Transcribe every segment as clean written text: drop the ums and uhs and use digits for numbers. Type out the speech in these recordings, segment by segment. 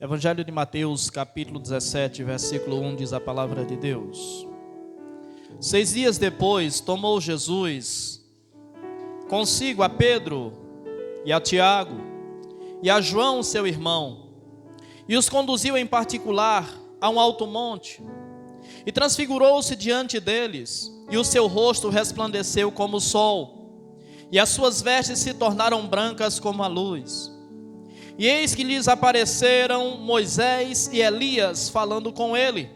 Evangelho de Mateus, capítulo 17, versículo 1, diz a palavra de Deus. 6 dias depois, tomou Jesus consigo a Pedro e a Tiago e a João, seu irmão, e os conduziu em particular a um alto monte, e transfigurou-se diante deles, e o seu rosto resplandeceu como o sol, e as suas vestes se tornaram brancas como a luz. E eis que lhes apareceram Moisés e Elias falando com ele.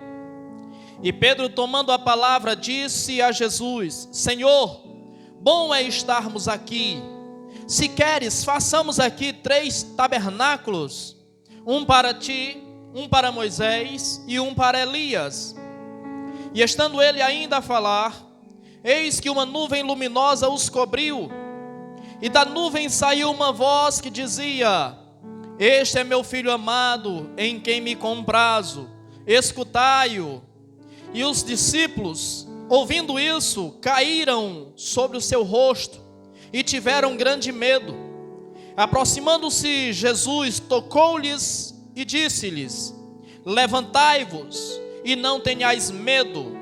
E Pedro, tomando a palavra, disse a Jesus: Senhor, bom é estarmos aqui. Se queres, façamos aqui 3 tabernáculos, um para ti, um para Moisés e um para Elias. E estando ele ainda a falar, eis que uma nuvem luminosa os cobriu, e da nuvem saiu uma voz que dizia: Este é meu filho amado, em quem me comprazo, escutai-o. E os discípulos, ouvindo isso, caíram sobre o seu rosto e tiveram grande medo. Aproximando-se Jesus, tocou-lhes e disse-lhes: Levantai-vos e não tenhais medo.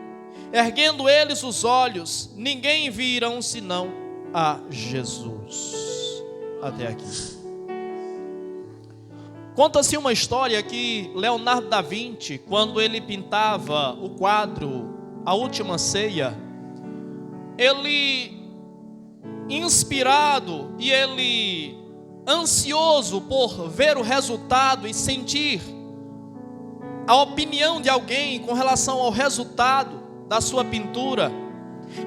Erguendo eles os olhos, ninguém viram senão a Jesus. Até aqui. Conta-se uma história que Leonardo da Vinci, quando ele pintava o quadro A Última Ceia, ele, inspirado e ele ansioso por ver o resultado e sentir a opinião de alguém com relação ao resultado da sua pintura,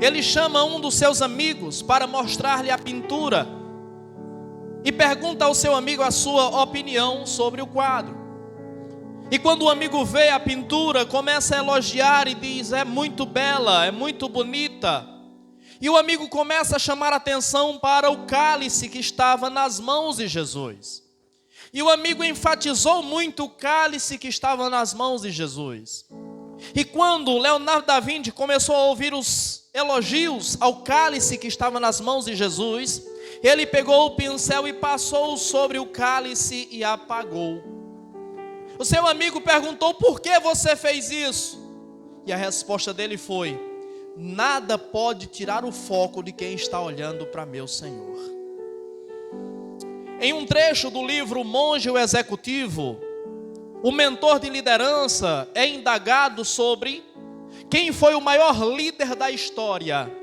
ele chama um dos seus amigos para mostrar-lhe a pintura e pergunta ao seu amigo a sua opinião sobre o quadro. E quando o amigo vê a pintura, começa a elogiar e diz: é muito bela, é muito bonita. E o amigo começa a chamar a atenção para o cálice que estava nas mãos de Jesus. E o amigo enfatizou muito o cálice que estava nas mãos de Jesus. E quando Leonardo da Vinci começou a ouvir os elogios ao cálice que estava nas mãos de Jesus, ele pegou o pincel e passou sobre o cálice e apagou. O seu amigo perguntou: por que você fez isso? E a resposta dele foi: nada pode tirar o foco de quem está olhando para meu Senhor. Em um trecho do livro Monge o Executivo, o mentor de liderança é indagado sobre quem foi o maior líder da história.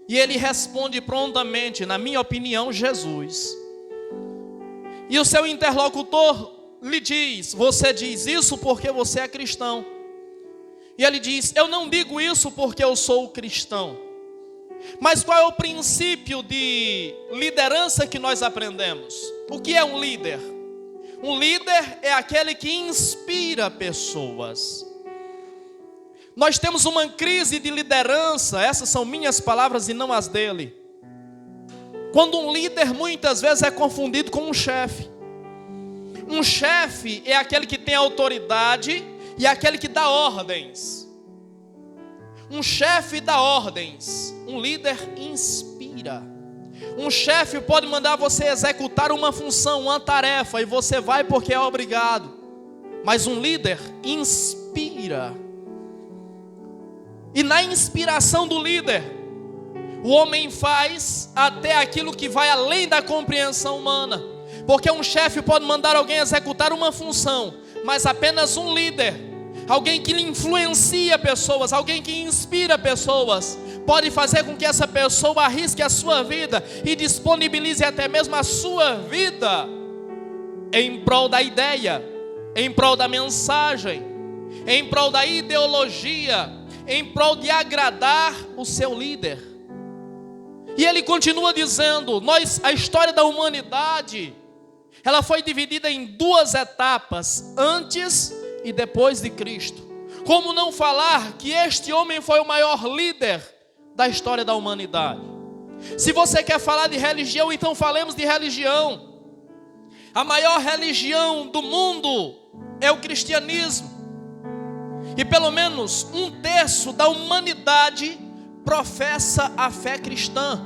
E ele responde prontamente: na minha opinião, Jesus. E o seu interlocutor lhe diz: você diz isso porque você é cristão. E ele diz: eu não digo isso porque eu sou cristão. Mas qual é o princípio de liderança que nós aprendemos? O que é um líder? Um líder é aquele que inspira pessoas. Nós temos uma crise de liderança, essas são minhas palavras e não as dele. Quando um líder muitas vezes é confundido com um chefe. Um chefe é aquele que tem autoridade e é aquele que dá ordens. Um chefe dá ordens, um líder inspira. Um chefe pode mandar você executar uma função, uma tarefa, e você vai porque é obrigado. Mas um líder inspira. E na inspiração do líder, o homem faz até aquilo que vai além da compreensão humana. Porque um chefe pode mandar alguém executar uma função, mas apenas um líder, alguém que influencia pessoas, alguém que inspira pessoas, pode fazer com que essa pessoa arrisque a sua vida e disponibilize até mesmo a sua vida em prol da ideia, em prol da mensagem, em prol da ideologia, em prol de agradar o seu líder. E ele continua dizendo: a história da humanidade, ela foi dividida em 2 etapas, antes e depois de Cristo. Como não falar que este homem foi o maior líder da história da humanidade? Se você quer falar de religião, então falemos de religião. A maior religião do mundo é o cristianismo. E pelo menos 1/3 da humanidade professa a fé cristã.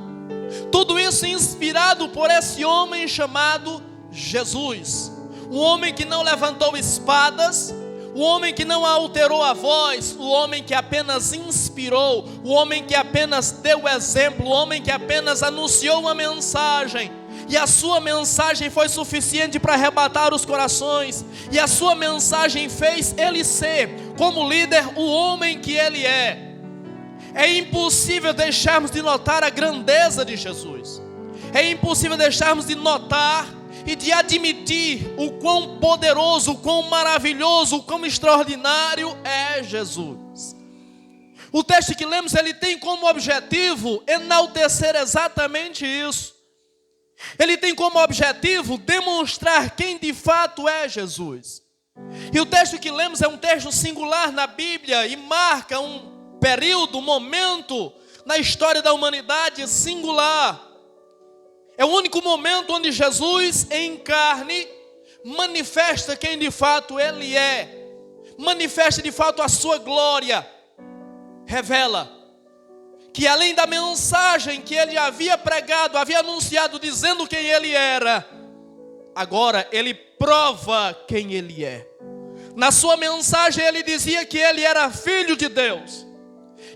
Tudo isso inspirado por esse homem chamado Jesus. o homem que não levantou espadas, o homem que não alterou a voz, o homem que apenas inspirou, o homem que apenas deu exemplo, o homem que apenas anunciou uma mensagem. E a sua mensagem foi suficiente para arrebatar os corações. E a sua mensagem fez ele ser, como líder, o homem que ele é. É impossível deixarmos de notar a grandeza de Jesus. É impossível deixarmos de notar e de admitir o quão poderoso, o quão maravilhoso, o quão extraordinário é Jesus. O texto que lemos, ele tem como objetivo enaltecer exatamente isso. Ele tem como objetivo demonstrar quem de fato é Jesus. E o texto que lemos é um texto singular na Bíblia e marca um período, um momento na história da humanidade singular. É o único momento onde Jesus em carne manifesta quem de fato Ele é. Manifesta de fato a sua glória. Revela que além da mensagem que Ele havia pregado, havia anunciado dizendo quem Ele era, agora Ele prova quem Ele é. Na sua mensagem Ele dizia que Ele era Filho de Deus.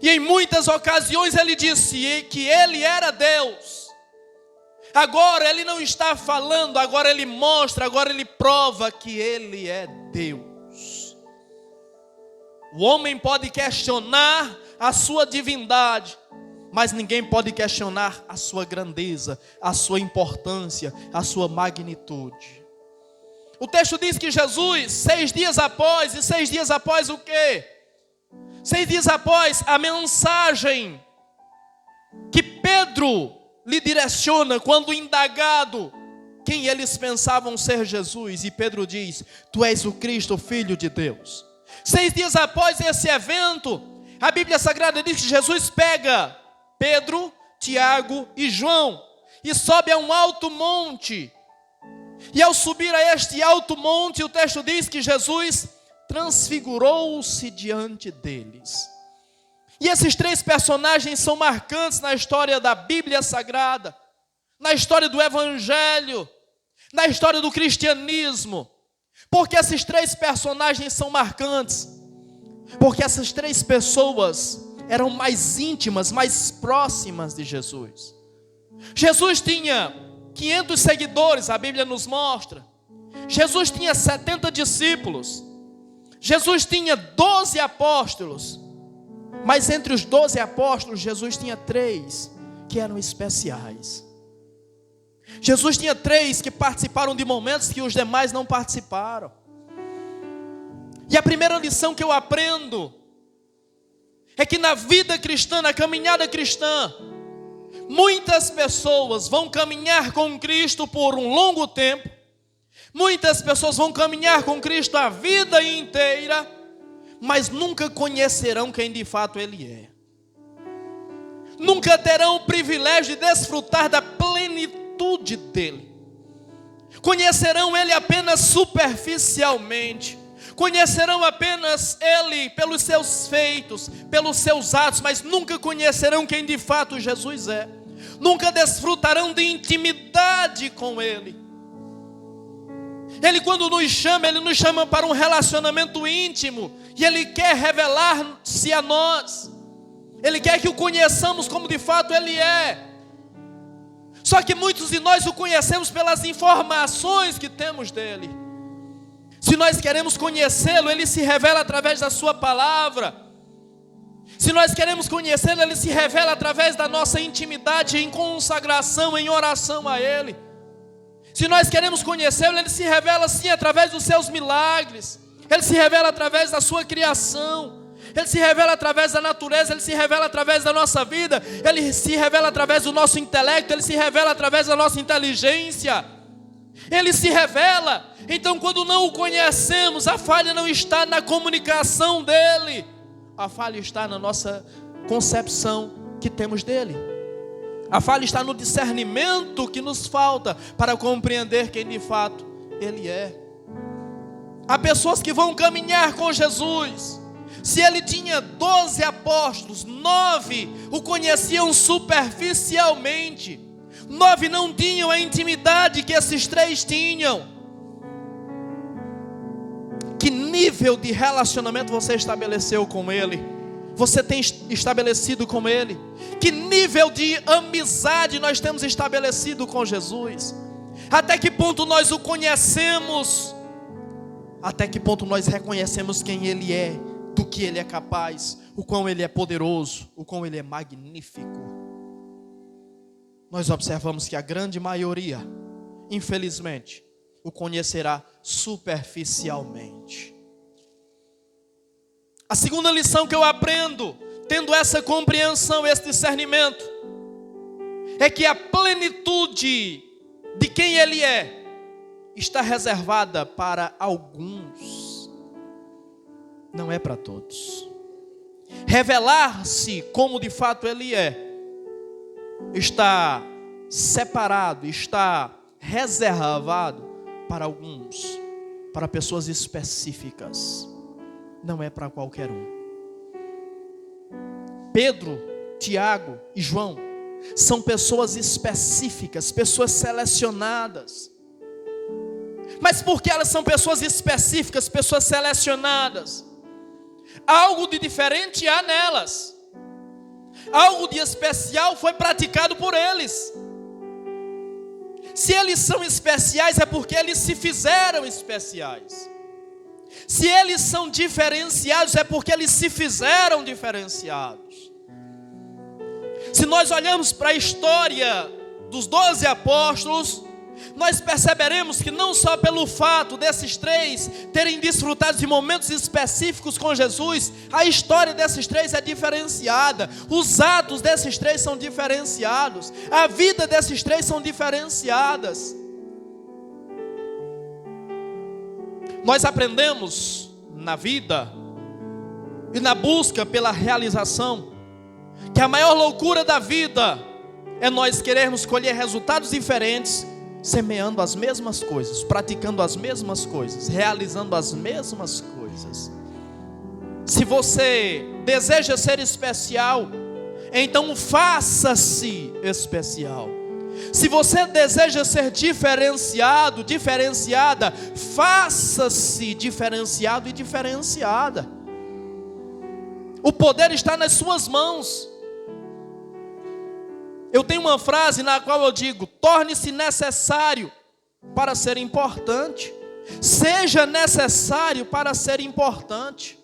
E em muitas ocasiões Ele disse que Ele era Deus. Agora Ele não está falando, agora Ele mostra, agora Ele prova que Ele é Deus. O homem pode questionar a sua divindade, mas ninguém pode questionar a sua grandeza, a sua importância, a sua magnitude. O texto diz que Jesus, 6 dias após, e 6 dias após o quê? 6 dias após a mensagem que Pedro lhe direciona quando indagado quem eles pensavam ser Jesus, e Pedro diz: tu és o Cristo, o Filho de Deus. 6 dias após esse evento, a Bíblia Sagrada diz que Jesus pega Pedro, Tiago e João e sobe a um alto monte. E ao subir a este alto monte, o texto diz que Jesus transfigurou-se diante deles. E esses 3 personagens são marcantes na história da Bíblia Sagrada, na história do Evangelho, na história do cristianismo. Porque esses 3 personagens são marcantes? Porque essas 3 pessoas eram mais íntimas, mais próximas de Jesus. Jesus tinha 500 seguidores, a Bíblia nos mostra. Jesus tinha 70 discípulos. Jesus tinha 12 apóstolos. Mas entre os 12 apóstolos, Jesus tinha 3 que eram especiais. Jesus tinha 3 que participaram de momentos que os demais não participaram. E a primeira lição que eu aprendo é que na vida cristã, na caminhada cristã, muitas pessoas vão caminhar com Cristo por um longo tempo. Muitas pessoas vão caminhar com Cristo a vida inteira, mas nunca conhecerão quem de fato Ele é. Nunca terão o privilégio de desfrutar da plenitude dEle. Conhecerão Ele apenas superficialmente. Conhecerão apenas Ele pelos seus feitos, pelos seus atos, mas nunca conhecerão quem de fato Jesus é. Nunca desfrutarão de intimidade com Ele. Ele, quando nos chama, Ele nos chama para um relacionamento íntimo. E Ele quer revelar-se a nós. Ele quer que o conheçamos como de fato Ele é. Só que muitos de nós o conhecemos pelas informações que temos dEle. Se nós queremos conhecê-lo, Ele se revela através da sua palavra. Se nós queremos conhecê-lo, Ele se revela através da nossa intimidade em consagração, em oração a Ele. Se nós queremos conhecê-lo, Ele se revela sim através dos seus milagres. Ele se revela através da sua criação. Ele se revela através da natureza. Ele se revela através da nossa vida. Ele se revela através do nosso intelecto. Ele se revela através da nossa inteligência. Ele se revela. Então, quando não o conhecemos, a falha não está na comunicação dele. A falha está na nossa concepção que temos dele. A falha está no discernimento que nos falta para compreender quem de fato Ele é. Há pessoas que vão caminhar com Jesus. Se Ele tinha 12 apóstolos, 9 o conheciam superficialmente. 9 não tinham a intimidade que esses 3 tinham. nível de relacionamento você estabeleceu com Ele? Você tem estabelecido com Ele? Que nível de amizade nós temos estabelecido com Jesus? Até que ponto nós o conhecemos? Até que ponto nós reconhecemos quem Ele é, do que Ele é capaz, o quão Ele é poderoso, o quão Ele é magnífico? Nós observamos que a grande maioria, infelizmente, o conhecerá superficialmente. A segunda lição que eu aprendo, tendo essa compreensão, esse discernimento, é que a plenitude de quem Ele é, está reservada para alguns, não é para todos. Revelar-se como de fato Ele é, está separado, está reservado para alguns, para pessoas específicas, não é para qualquer um. Pedro, Tiago e João são pessoas específicas, pessoas selecionadas. Mas por que elas são pessoas específicas, pessoas selecionadas? Algo de diferente há nelas. Algo de especial foi praticado por eles. Se eles são especiais, é porque eles se fizeram especiais. Se eles são diferenciados, é porque eles se fizeram diferenciados. Se nós olhamos para a história dos 12 apóstolos, nós perceberemos que não só pelo fato desses três terem desfrutado de momentos específicos com Jesus, a história desses três é diferenciada, os atos desses três são diferenciados, a vida desses três são diferenciadas. Nós aprendemos na vida e na busca pela realização que a maior loucura da vida é nós querermos colher resultados diferentes, semeando as mesmas coisas, praticando as mesmas coisas, realizando as mesmas coisas. Se você deseja ser especial, então faça-se especial. Se você deseja ser diferenciado, diferenciada, faça-se diferenciado e diferenciada. O poder está nas suas mãos. Eu tenho uma frase na qual eu digo: torne-se necessário para ser importante. Seja necessário para ser importante.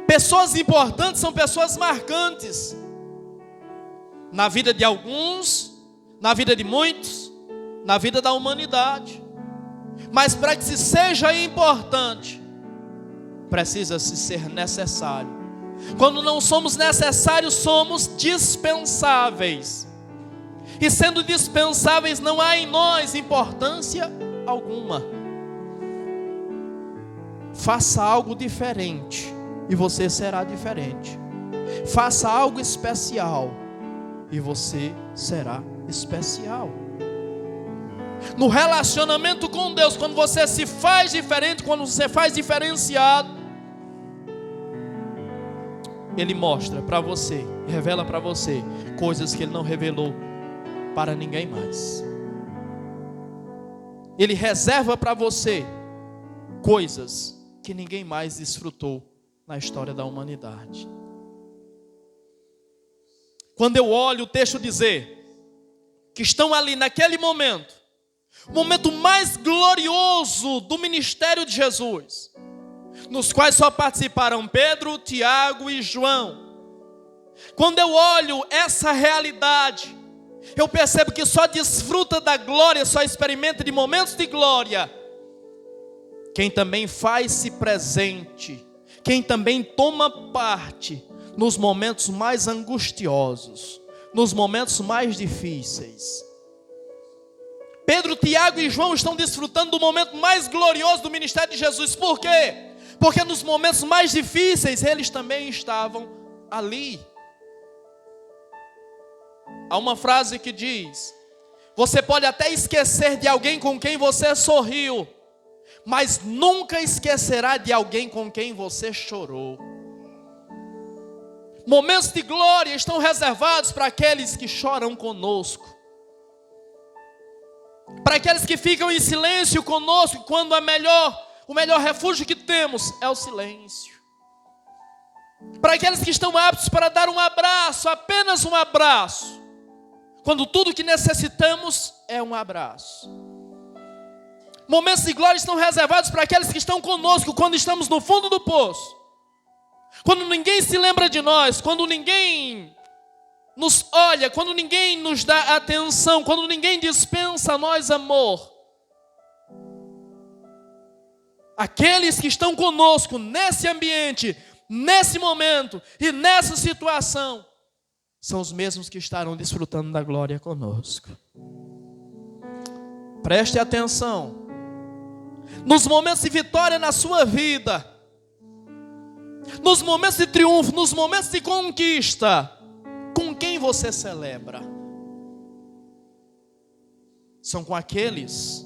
Pessoas importantes são pessoas marcantes. Na vida de alguns, na vida de muitos, na vida da humanidade. Mas para que se seja importante, precisa-se ser necessário. Quando não somos necessários, somos dispensáveis. E sendo dispensáveis, não há em nós importância alguma. Faça algo diferente e você será diferente. Faça algo especial e você será especial. No relacionamento com Deus, quando você se faz diferente, quando você faz diferenciado, Ele mostra para você, revela para você coisas que Ele não revelou para ninguém mais. Ele reserva para você coisas que ninguém mais desfrutou na história da humanidade. Quando eu olho o texto dizer que estão ali naquele momento, o momento mais glorioso do ministério de Jesus, nos quais só participaram Pedro, Tiago e João. Quando eu olho essa realidade, eu percebo que só desfruta da glória, só experimenta de momentos de glória quem também faz-se presente, quem também toma parte nos momentos mais angustiosos, nos momentos mais difíceis. Pedro, Tiago e João estão desfrutando do momento mais glorioso do ministério de Jesus. Por quê? Porque nos momentos mais difíceis eles também estavam ali. Há uma frase que diz: você pode até esquecer de alguém com quem você sorriu, mas nunca esquecerá de alguém com quem você chorou. Momentos de glória estão reservados para aqueles que choram conosco, para aqueles que ficam em silêncio conosco quando o melhor refúgio que temos é o silêncio. Para aqueles que estão aptos para dar um abraço, apenas um abraço, quando tudo que necessitamos é um abraço. Momentos de glória estão reservados para aqueles que estão conosco quando estamos no fundo do poço, quando ninguém se lembra de nós, quando ninguém nos olha, quando ninguém nos dá atenção, quando ninguém dispensa a nós amor. Aqueles que estão conosco nesse ambiente, nesse momento e nessa situação, são os mesmos que estarão desfrutando da glória conosco. Preste atenção. Nos momentos de vitória na sua vida, nos momentos de triunfo, nos momentos de conquista, com quem você celebra? São com aqueles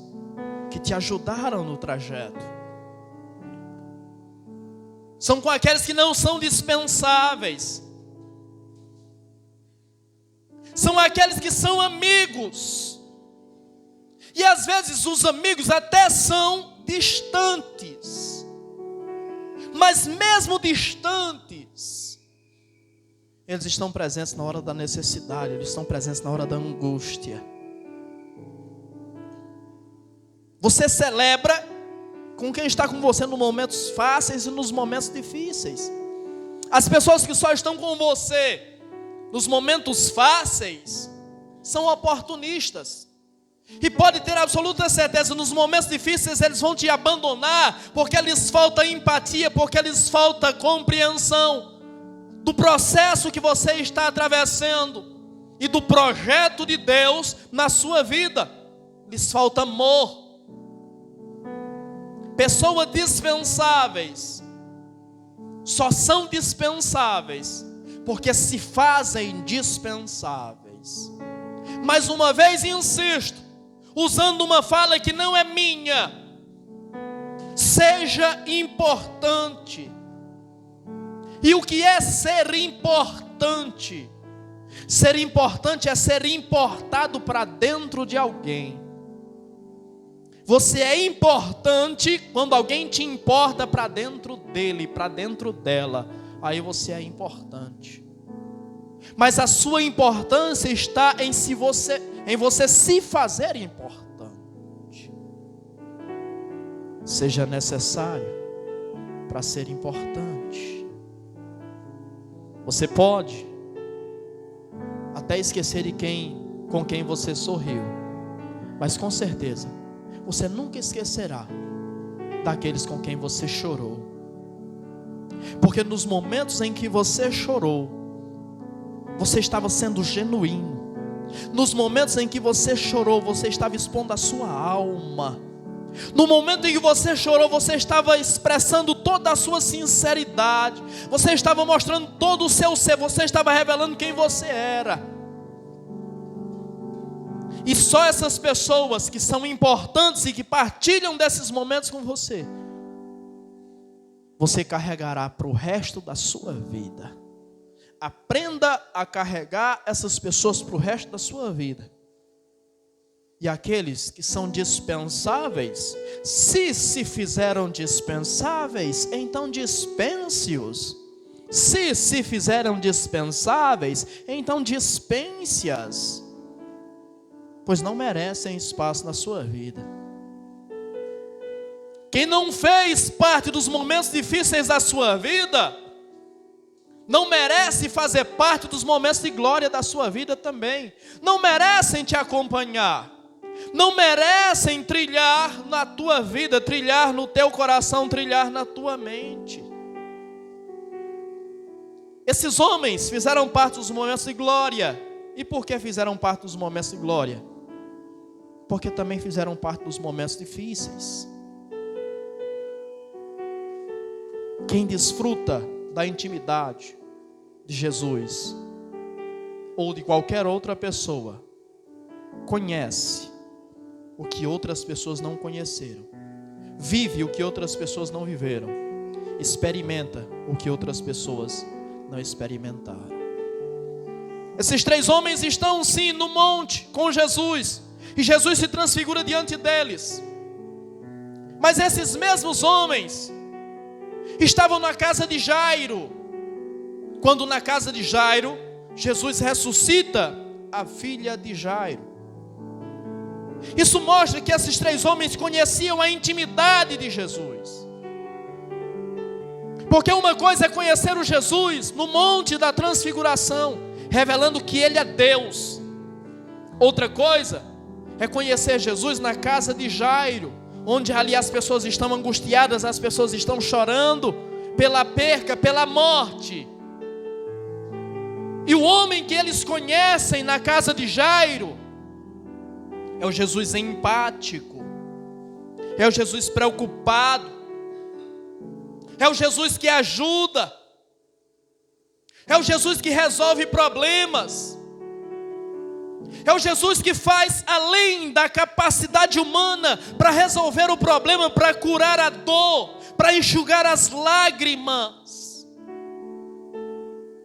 que te ajudaram no trajeto. São com aqueles que não são dispensáveis. São aqueles que são amigos. E às vezes os amigos até são distantes. Mas mesmo distantes, eles estão presentes na hora da necessidade, eles estão presentes na hora da angústia. Você celebra com quem está com você nos momentos fáceis e nos momentos difíceis. As pessoas que só estão com você nos momentos fáceis são oportunistas. E pode ter absoluta certeza, nos momentos difíceis eles vão te abandonar, porque lhes falta empatia, porque lhes falta compreensão do processo que você está atravessando e do projeto de Deus na sua vida. Lhes falta amor. Pessoas dispensáveis só são dispensáveis porque se fazem dispensáveis. Mais uma vez insisto, usando uma fala que não é minha: seja importante. E o que é ser importante? Ser importante é ser importado para dentro de alguém. Você é importante quando alguém te importa para dentro dele, para dentro dela. Aí você é importante. Mas a sua importância está em você se fazer importante. Seja necessário para ser importante. Você pode até esquecer com quem você sorriu, mas com certeza você nunca esquecerá daqueles com quem você chorou. Porque nos momentos em que você chorou, você estava sendo genuíno. Nos momentos em que você chorou, você estava expondo a sua alma. No momento em que você chorou, você estava expressando toda a sua sinceridade. Você estava mostrando todo o seu ser. Você estava revelando quem você era. E só essas pessoas que são importantes e que partilham desses momentos com você, você carregará para o resto da sua vida. Aprenda a carregar essas pessoas para o resto da sua vida. E aqueles que são dispensáveis, se fizeram dispensáveis, então dispense-os. Se fizeram dispensáveis, então dispense-as, pois não merecem espaço na sua vida. Quem não fez parte dos momentos difíceis da sua vida, não merece fazer parte dos momentos de glória da sua vida também. Não merecem te acompanhar. Não merecem trilhar na tua vida, trilhar no teu coração, trilhar na tua mente. Esses homens fizeram parte dos momentos de glória. E por que fizeram parte dos momentos de glória? Porque também fizeram parte dos momentos difíceis. Quem desfruta da intimidade de Jesus ou de qualquer outra pessoa conhece o que outras pessoas não conheceram, vive o que outras pessoas não viveram, experimenta o que outras pessoas não experimentaram. Esses três homens estão sim no monte com Jesus, e Jesus se transfigura diante deles. Mas esses mesmos homens estavam na casa de Jairo, quando na casa de Jairo, Jesus ressuscita a filha de Jairo. Isso mostra que esses 3 homens conheciam a intimidade de Jesus. Porque uma coisa é conhecer o Jesus no Monte da Transfiguração, revelando que Ele é Deus. Outra coisa é conhecer Jesus na casa de Jairo, onde ali as pessoas estão angustiadas, as pessoas estão chorando pela perca, pela morte. E o homem que eles conhecem na casa de Jairo é o Jesus empático, é o Jesus preocupado, é o Jesus que ajuda, é o Jesus que resolve problemas, é o Jesus que faz além da capacidade humana para resolver o problema, para curar a dor, para enxugar as lágrimas.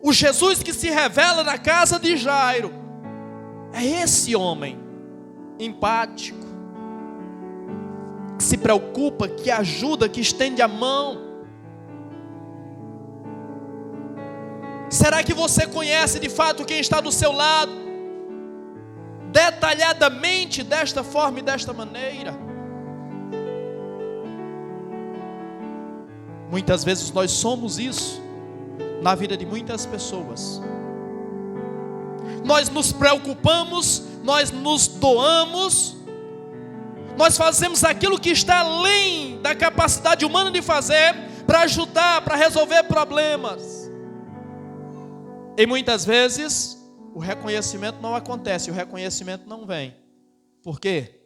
O Jesus que se revela na casa de Jairo é esse homem empático, que se preocupa, que ajuda, que estende a mão. Será que você conhece de fato quem está do seu lado, detalhadamente, desta forma e desta maneira? Muitas vezes nós somos isso na vida de muitas pessoas. Nós nos preocupamos, nós nos doamos, nós fazemos aquilo que está além da capacidade humana de fazer, para ajudar, para resolver problemas. E muitas vezes o reconhecimento não acontece, o reconhecimento não vem. Por quê?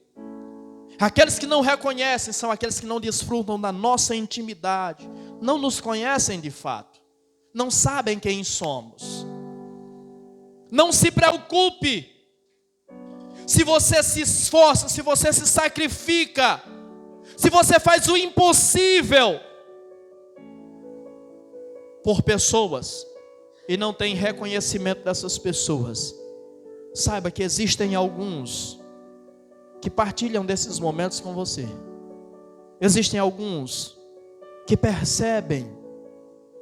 Aqueles que não reconhecem são aqueles que não desfrutam da nossa intimidade, não nos conhecem de fato, não sabem quem somos. Não se preocupe. Se você se esforça, se você se sacrifica, se você faz o impossível por pessoas e não tem reconhecimento dessas pessoas, saiba que existem alguns que partilham desses momentos com você. Existem alguns que percebem,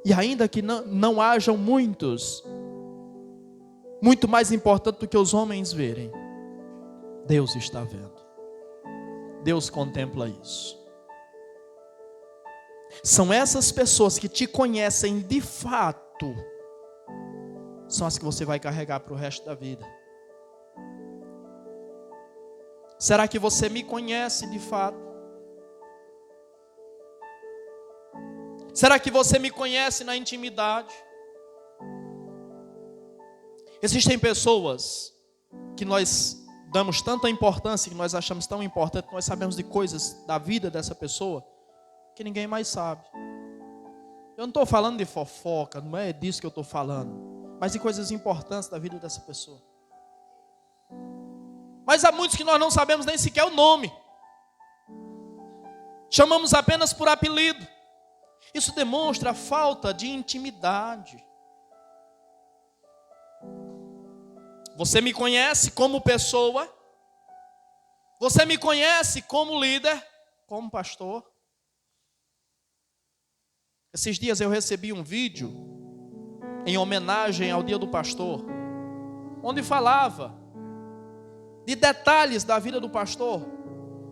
e ainda que não hajam muitos, muito mais importante do que os homens verem, Deus está vendo. Deus contempla isso. São essas pessoas que te conhecem de fato, são as que você vai carregar para o resto da vida. Será que você me conhece de fato? Será que você me conhece na intimidade? Existem pessoas que nós damos tanta importância, que nós achamos tão importante, que nós sabemos de coisas da vida dessa pessoa, que ninguém mais sabe. Eu não estou falando de fofoca, não é disso que eu estou falando, mas de coisas importantes da vida dessa pessoa. Mas há muitos que nós não sabemos nem sequer o nome. Chamamos apenas por apelido. Isso demonstra a falta de intimidade. Você me conhece como pessoa? Você me conhece como líder? Como pastor? Esses dias eu recebi um vídeo em homenagem ao Dia do Pastor, onde falava de detalhes da vida do pastor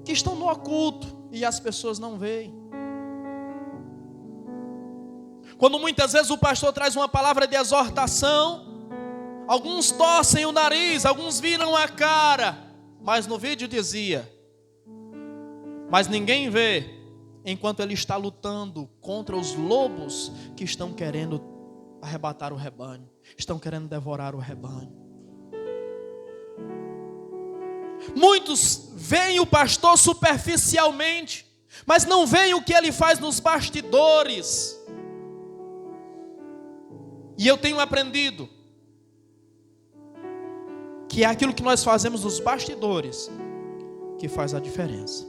que estão no oculto e as pessoas não veem. Quando muitas vezes o pastor traz uma palavra de exortação, alguns torcem o nariz, alguns viram a cara, mas no vídeo dizia: mas ninguém vê enquanto ele está lutando contra os lobos que estão querendo arrebatar o rebanho, estão querendo devorar o rebanho. Muitos veem o pastor superficialmente, mas não veem o que ele faz nos bastidores. E eu tenho aprendido que é aquilo que nós fazemos nos bastidores que faz a diferença.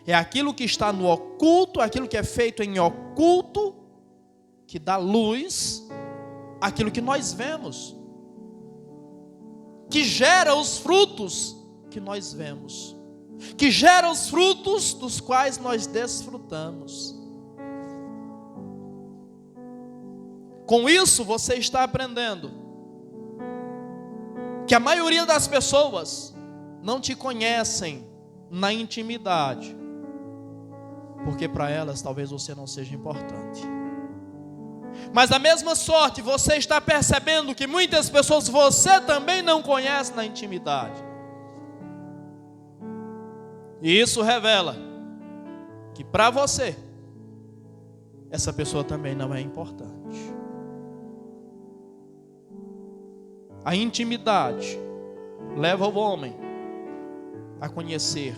É aquilo que está no oculto, aquilo que é feito em oculto, que dá luz àquilo que nós vemos, que gera os frutos que nós vemos. que gera os frutos dos quais nós desfrutamos. Com isso, você está aprendendo que a maioria das pessoas não te conhecem na intimidade, porque para elas talvez você não seja importante. Mas da mesma sorte, você está percebendo que muitas pessoas você também não conhece na intimidade. E isso revela que para você, essa pessoa também não é importante. A intimidade leva o homem a conhecer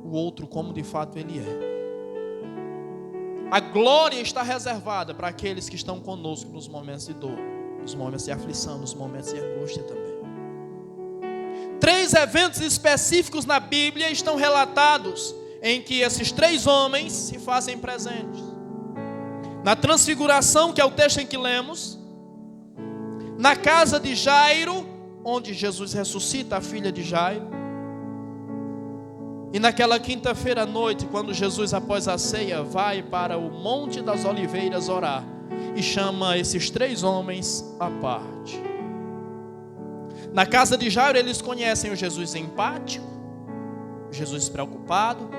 o outro como de fato ele é. A glória está reservada para aqueles que estão conosco nos momentos de dor, nos momentos de aflição, nos momentos de angústia também. 3 eventos específicos na Bíblia estão relatados em que esses 3 homens se fazem presentes. Na transfiguração, que é o texto em que lemos, na casa de Jairo, onde Jesus ressuscita a filha de Jairo, e naquela quinta-feira à noite, quando Jesus, após a ceia, vai para o Monte das Oliveiras orar, e chama esses 3 homens à parte. Na casa de Jairo, eles conhecem o Jesus empático, o Jesus preocupado,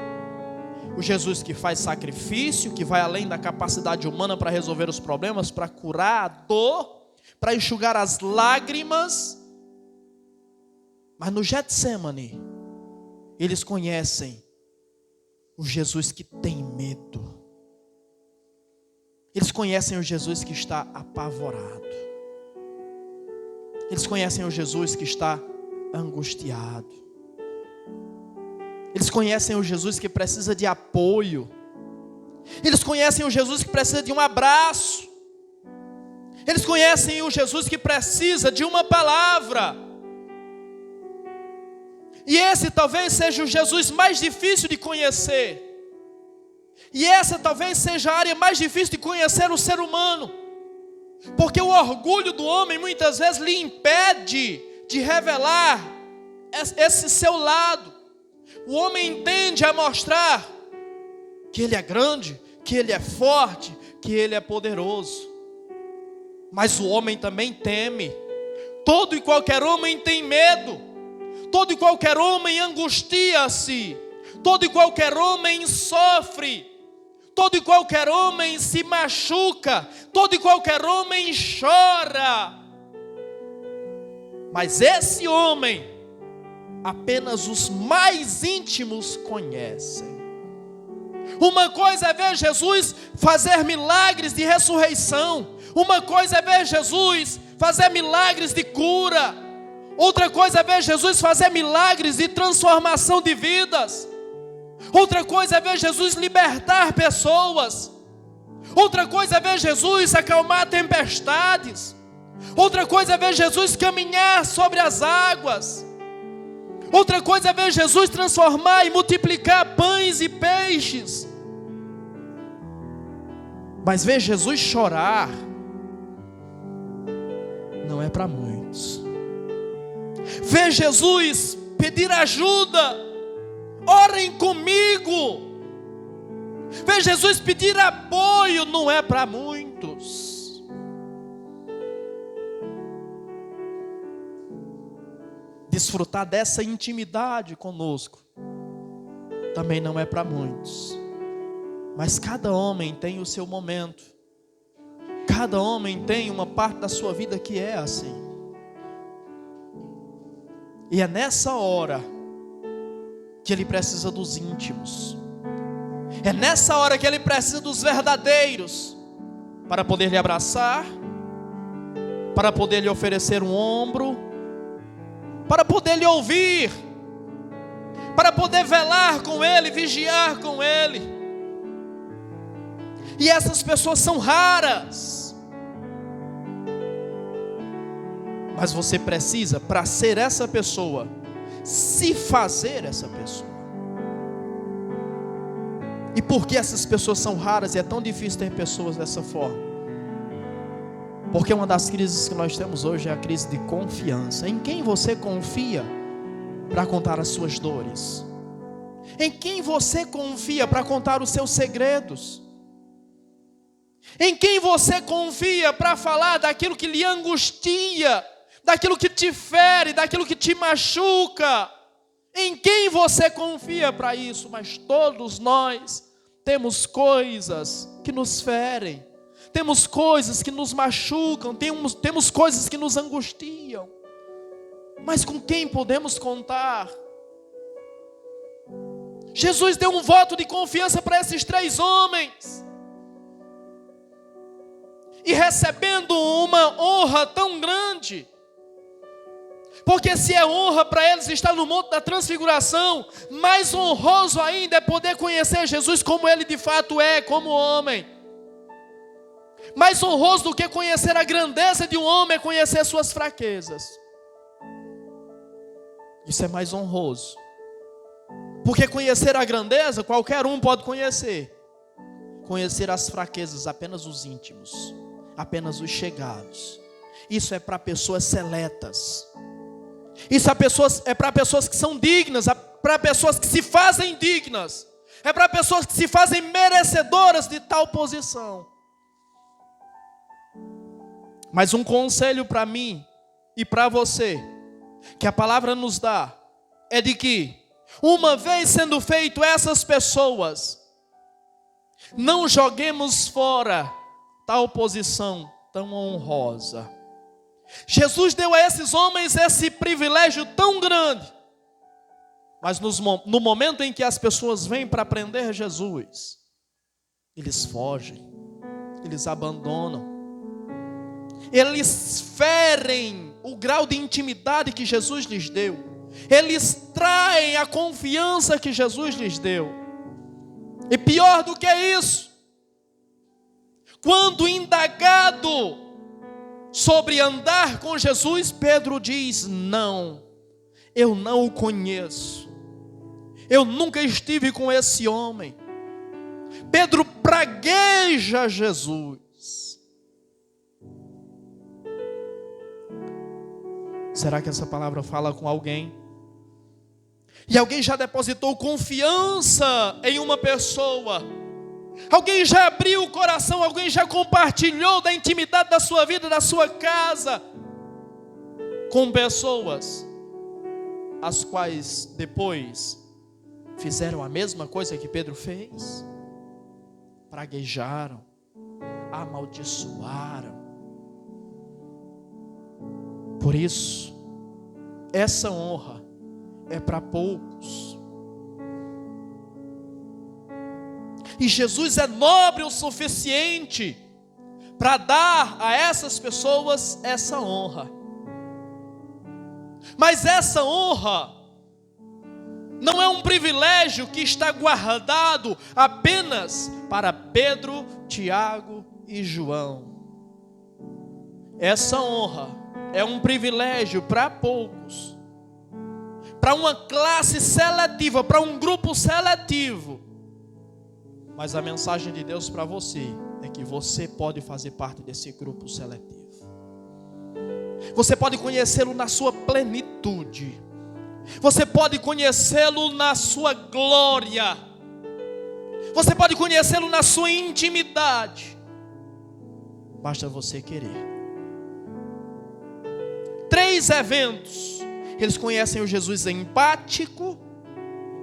o Jesus que faz sacrifício, que vai além da capacidade humana para resolver os problemas, para curar a dor, para enxugar as lágrimas. Mas no Getsêmani, eles conhecem o Jesus que tem medo. Eles conhecem o Jesus que está apavorado. Eles conhecem o Jesus que está angustiado. Eles conhecem o Jesus que precisa de apoio. Eles conhecem o Jesus que precisa de um abraço. Eles conhecem o Jesus que precisa de uma palavra. E esse talvez seja o Jesus mais difícil de conhecer. E essa talvez seja a área mais difícil de conhecer o ser humano. Porque o orgulho do homem muitas vezes lhe impede de revelar esse seu lado. O homem tende a mostrar que ele é grande, que ele é forte, que ele é poderoso. Mas o homem também teme. Todo e qualquer homem tem medo. Todo e qualquer homem angustia-se. Todo e qualquer homem sofre. Todo e qualquer homem se machuca. Todo e qualquer homem chora. Mas esse homem, apenas os mais íntimos conhecem. Uma coisa é ver Jesus fazer milagres de ressurreição. Uma coisa é ver Jesus fazer milagres de cura. Outra coisa é ver Jesus fazer milagres de transformação de vidas. Outra coisa é ver Jesus libertar pessoas. Outra coisa é ver Jesus acalmar tempestades. Outra coisa é ver Jesus caminhar sobre as águas. Outra coisa é ver Jesus transformar e multiplicar pães e peixes. Mas ver Jesus chorar não é para muitos. Ver Jesus pedir ajuda, orem comigo. Ver Jesus pedir apoio não é para muitos. Desfrutar dessa intimidade conosco também não é para muitos. Mas cada homem tem o seu momento. Cada homem tem uma parte da sua vida que é assim. E é nessa hora que ele precisa dos íntimos. É nessa hora que ele precisa dos verdadeiros, para poder lhe abraçar, para poder lhe oferecer um ombro, para poder lhe ouvir, para poder velar com ele, vigiar com ele. E essas pessoas são raras. Mas você precisa, para ser essa pessoa, se fazer essa pessoa. E por que essas pessoas são raras e é tão difícil ter pessoas dessa forma? Porque uma das crises que nós temos hoje é a crise de confiança. Em quem você confia para contar as suas dores? Em quem você confia para contar os seus segredos? Em quem você confia para falar daquilo que lhe angustia, daquilo que te fere, daquilo que te machuca? Em quem você confia para isso? Mas todos nós temos coisas que nos ferem, temos coisas que nos machucam, temos coisas que nos angustiam. Mas com quem podemos contar? Jesus deu um voto de confiança para esses 3 homens. E recebendo uma honra tão grande, porque se é honra para eles estar no Monte da Transfiguração, mais honroso ainda é poder conhecer Jesus como Ele de fato é, como homem. Mais honroso do que conhecer a grandeza de um homem é conhecer suas fraquezas. Isso é mais honroso. Porque conhecer a grandeza, qualquer um pode conhecer. Conhecer as fraquezas, apenas os íntimos, apenas os chegados. Isso é para pessoas seletas. Isso é para pessoas que são dignas, é para pessoas que se fazem dignas. É para pessoas que se fazem merecedoras de tal posição. Mas um conselho para mim e para você, que a palavra nos dá, é de que, uma vez sendo feito essas pessoas, não joguemos fora tal posição tão honrosa. Jesus deu a esses homens esse privilégio tão grande, mas no momento em que as pessoas vêm para aprender Jesus, eles fogem, eles abandonam, eles ferem o grau de intimidade que Jesus lhes deu. Eles traem a confiança que Jesus lhes deu. E pior do que isso, quando indagado sobre andar com Jesus, Pedro diz: não, eu não o conheço, eu nunca estive com esse homem. Pedro pragueja Jesus. Será que essa palavra fala com alguém? E alguém já depositou confiança em uma pessoa? Alguém já abriu o coração? Alguém já compartilhou da intimidade da sua vida, da sua casa, com pessoas as quais depois fizeram a mesma coisa que Pedro fez? Praguejaram, amaldiçoaram. Por isso, essa honra é para poucos. E Jesus é nobre o suficiente para dar a essas pessoas essa honra. Mas essa honra não é um privilégio que está guardado apenas para Pedro, Tiago e João. Essa honra é um privilégio para poucos, para uma classe seletiva, para um grupo seletivo. Mas a mensagem de Deus para você é que você pode fazer parte desse grupo seletivo. Você pode conhecê-lo na sua plenitude. Você pode conhecê-lo na sua glória. Você pode conhecê-lo na sua intimidade. Basta você querer. 3 eventos. Eles conhecem o Jesus empático,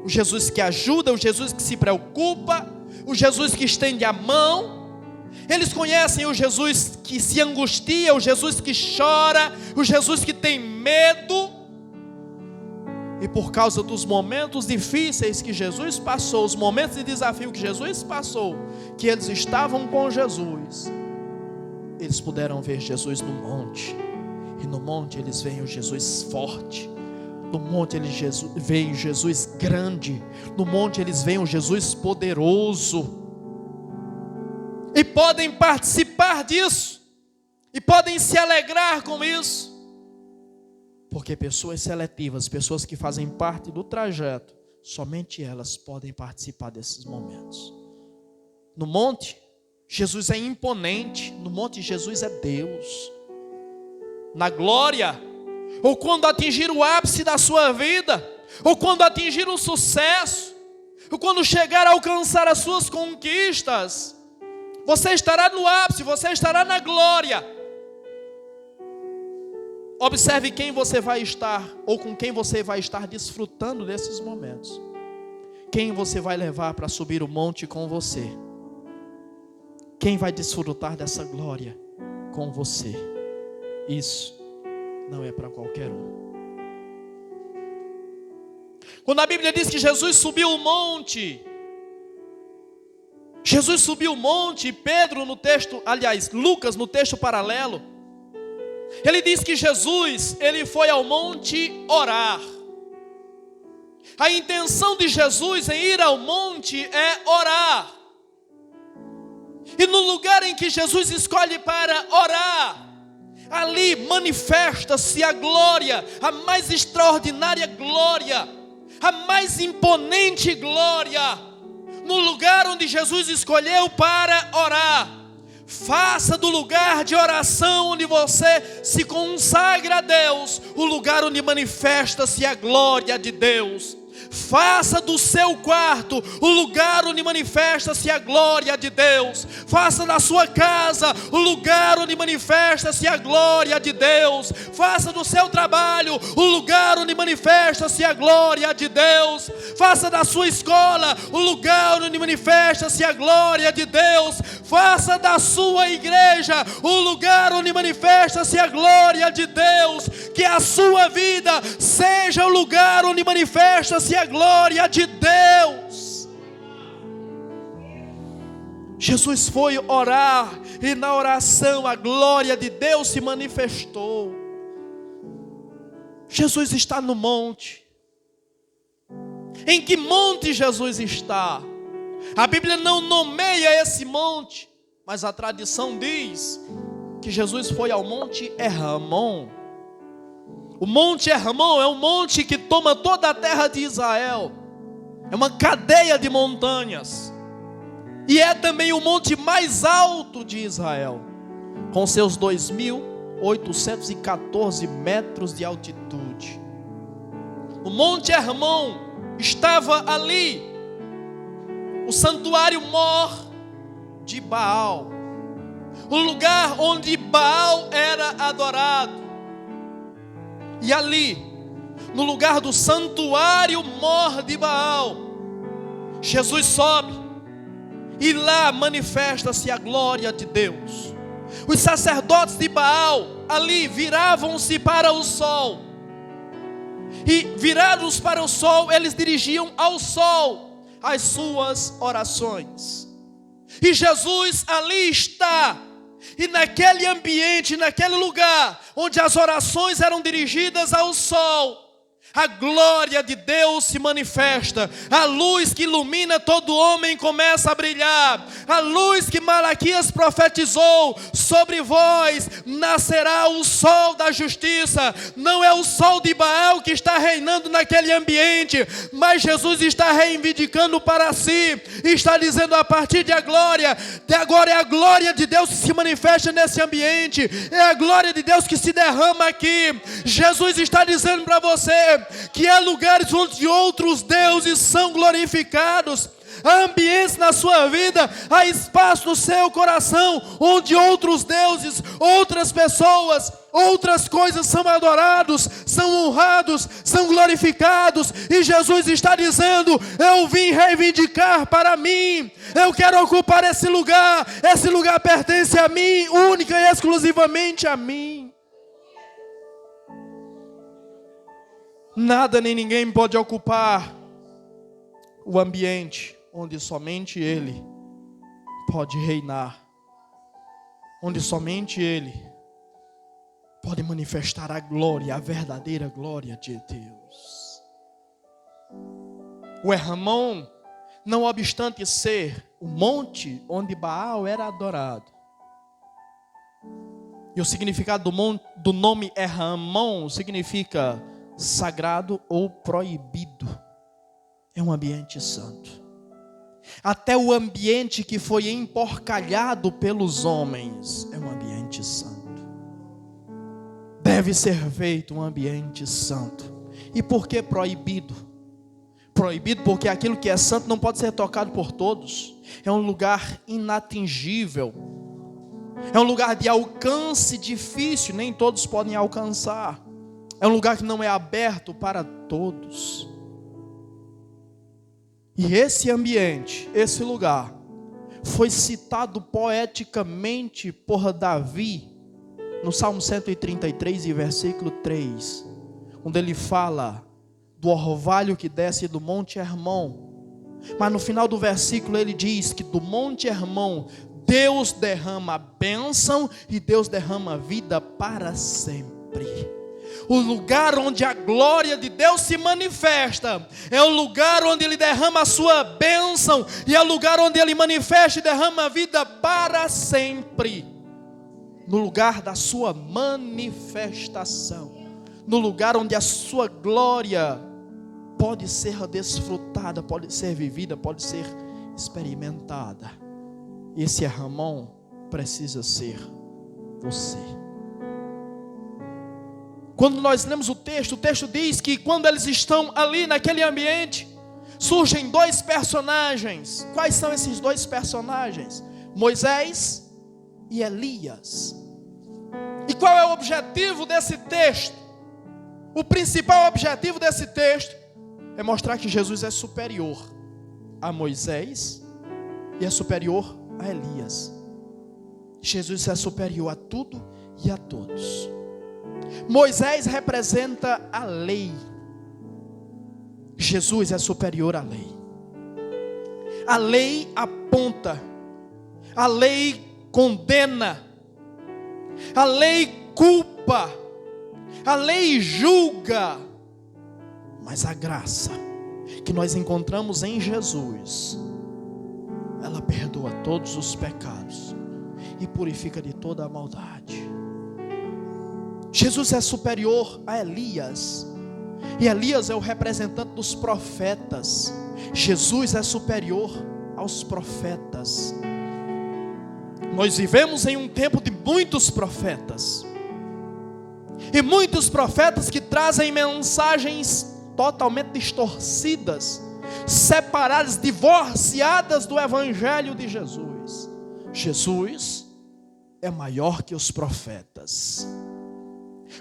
o Jesus que ajuda, o Jesus que se preocupa, o Jesus que estende a mão. Eles conhecem o Jesus que se angustia, o Jesus que chora, o Jesus que tem medo. E por causa dos momentos difíceis que Jesus passou, os momentos de desafio que Jesus passou, que eles estavam com Jesus, eles puderam ver Jesus no monte. E no monte eles veem o Jesus forte. No monte eles veem Jesus grande. No monte eles veem o Jesus poderoso. E podem participar disso. E podem se alegrar com isso. Porque pessoas seletivas, pessoas que fazem parte do trajeto, somente elas podem participar desses momentos. No monte, Jesus é imponente. No monte, Jesus é Deus. Na glória, ou quando atingir o ápice da sua vida, ou quando atingir o sucesso, ou quando chegar a alcançar as suas conquistas, você estará no ápice, você estará na glória. Observe quem você vai estar, ou com quem você vai estar desfrutando desses momentos. Quem você vai levar para subir o monte com você? Quem vai desfrutar dessa glória com você? Isso não é para qualquer um. Quando a Bíblia diz que Jesus subiu o monte, Pedro no texto, aliás, Lucas no texto paralelo, ele diz que Jesus, ele foi ao monte orar. A intenção de Jesus em ir ao monte é orar. E no lugar em que Jesus escolhe para orar, ali manifesta-se a glória, a mais extraordinária glória, a mais imponente glória. No lugar onde Jesus escolheu para orar, faça do lugar de oração onde você se consagra a Deus o lugar onde manifesta-se a glória de Deus. Faça do seu quarto o lugar onde manifesta-se a glória de Deus. Faça da sua casa o lugar onde manifesta-se a glória de Deus. Faça do seu trabalho o lugar onde manifesta-se a glória de Deus. Faça da sua escola o lugar onde manifesta-se a glória de Deus. Faça da sua igreja o lugar onde manifesta-se a glória de Deus. Que a sua vida seja o lugar onde manifesta-se a glória de Deus. Jesus foi orar e na oração a glória de Deus se manifestou. Jesus está no monte. Em que monte Jesus está? A Bíblia não nomeia esse monte, mas a tradição diz que Jesus foi ao monte Hermon. O monte Hermon é um monte que toma toda a terra de Israel. É uma cadeia de montanhas. E é também o monte mais alto de Israel, com seus 2.814 metros de altitude. O monte Hermon estava ali, o santuário mor de Baal, o lugar onde Baal era adorado. E ali, no lugar do santuário mor de Baal, Jesus sobe e lá manifesta-se a glória de Deus. Os sacerdotes de Baal ali viravam-se para o sol, e virados para o sol, eles dirigiam ao sol as suas orações. E Jesus ali está. E naquele ambiente, naquele lugar, onde as orações eram dirigidas ao sol, a glória de Deus se manifesta. A luz que ilumina todo homem começa a brilhar. A luz que Malaquias profetizou: sobre vós nascerá o sol da justiça. Não é o sol de Baal que está reinando naquele ambiente, mas Jesus está reivindicando para si, e está dizendo: a partir de agora é a glória de Deus que se manifesta nesse ambiente, é a glória de Deus que se derrama aqui. Jesus está dizendo para você que há lugares onde outros deuses são glorificados. Há ambientes na sua vida, há espaço no seu coração onde outros deuses, outras pessoas, outras coisas são adorados, são honrados, são glorificados. E Jesus está dizendo: eu vim reivindicar para mim, eu quero ocupar esse lugar pertence a mim, única e exclusivamente a mim. Nada nem ninguém pode ocupar o ambiente onde somente Ele pode reinar, onde somente Ele pode manifestar a glória, a verdadeira glória de Deus. O Hermon, não obstante ser o monte onde Baal era adorado, e o significado do nome Hermon significa sagrado ou proibido. É um ambiente santo. Até o ambiente que foi emporcalhado pelos homens é um ambiente santo. Deve ser feito um ambiente santo. E por que proibido? Proibido porque aquilo que é santo não pode ser tocado por todos. É um lugar inatingível. É um lugar de alcance difícil, nem todos podem alcançar. É um lugar que não é aberto para todos. E esse ambiente, esse lugar, foi citado poeticamente por Davi, no Salmo 133 e versículo 3, onde ele fala do orvalho que desce do Monte Hermon. Mas no final do versículo ele diz que do Monte Hermon Deus derrama bênção e Deus derrama vida para sempre. O lugar onde a glória de Deus se manifesta é o lugar onde Ele derrama a sua bênção, e é o lugar onde Ele manifesta e derrama a vida para sempre. No lugar da sua manifestação, no lugar onde a sua glória pode ser desfrutada, pode ser vivida, pode ser experimentada. Esse Hermon precisa ser você. Quando nós lemos o texto diz que quando eles estão ali naquele ambiente, surgem dois personagens. Quais são esses dois personagens? Moisés e Elias. E qual é o objetivo desse texto? O principal objetivo desse texto é mostrar que Jesus é superior a Moisés e é superior a Elias. Jesus é superior a tudo e a todos. Moisés representa a lei. Jesus é superior à lei. A lei aponta, a lei condena, a lei culpa, a lei julga, mas a graça que nós encontramos em Jesus, ela perdoa todos os pecados e purifica de toda a maldade. Jesus é superior a Elias, e Elias é o representante dos profetas. Jesus é superior aos profetas. Nós vivemos em um tempo de muitos profetas, e muitos profetas que trazem mensagens totalmente distorcidas, separadas, divorciadas do Evangelho de Jesus. Jesus é maior que os profetas.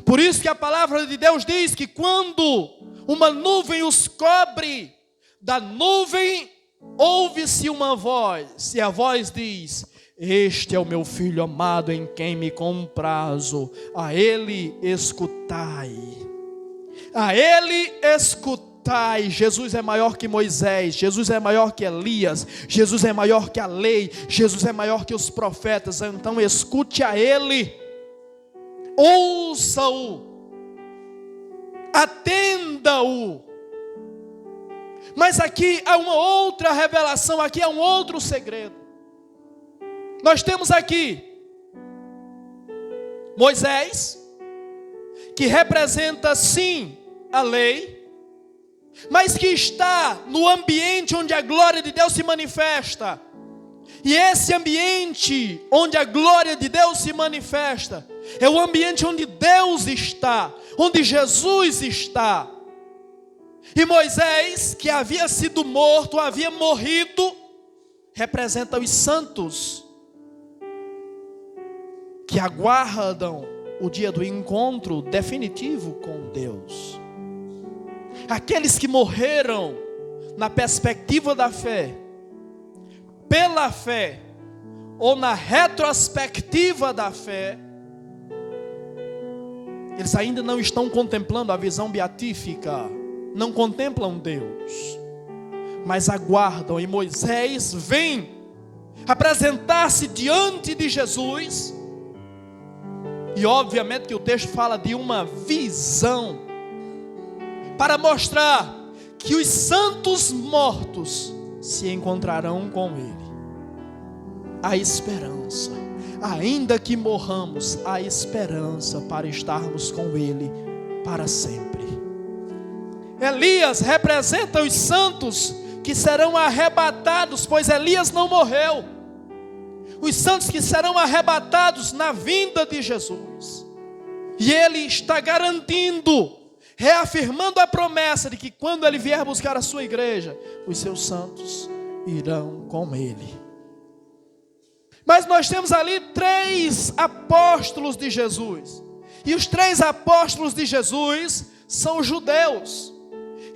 Por isso que a palavra de Deus diz que quando uma nuvem os cobre, da nuvem ouve-se uma voz, e a voz diz: este é o meu filho amado em quem me comprazo, a ele escutai. A ele escutai. Jesus é maior que Moisés, Jesus é maior que Elias, Jesus é maior que a lei, Jesus é maior que os profetas. Então escute a ele, ouça-o, atenda-o. Mas aqui há uma outra revelação, aqui há um outro segredo. Nós temos aqui Moisés, que representa sim a lei, mas que está no ambiente onde a glória de Deus se manifesta. E esse ambiente onde a glória de Deus se manifesta é o ambiente onde Deus está, onde Jesus está. E Moisés, que havia sido morto, havia morrido, representa os santos que aguardam o dia do encontro definitivo com Deus. Aqueles que morreram na perspectiva da fé, pela fé, ou na retrospectiva da fé, eles ainda não estão contemplando a visão beatífica, não contemplam Deus, mas aguardam. E Moisés vem apresentar-se diante de Jesus, e obviamente que o texto fala de uma visão, para mostrar que os santos mortos se encontrarão com Ele. A esperança, ainda que morramos, a esperança para estarmos com Ele para sempre. Elias representa os santos que serão arrebatados, pois Elias não morreu. Os santos que serão arrebatados na vinda de Jesus. E Ele está garantindo reafirmando a promessa de que quando ele vier buscar a sua igreja, os seus santos irão com ele. Mas nós temos ali 3 apóstolos de Jesus. E os 3 apóstolos de Jesus são judeus.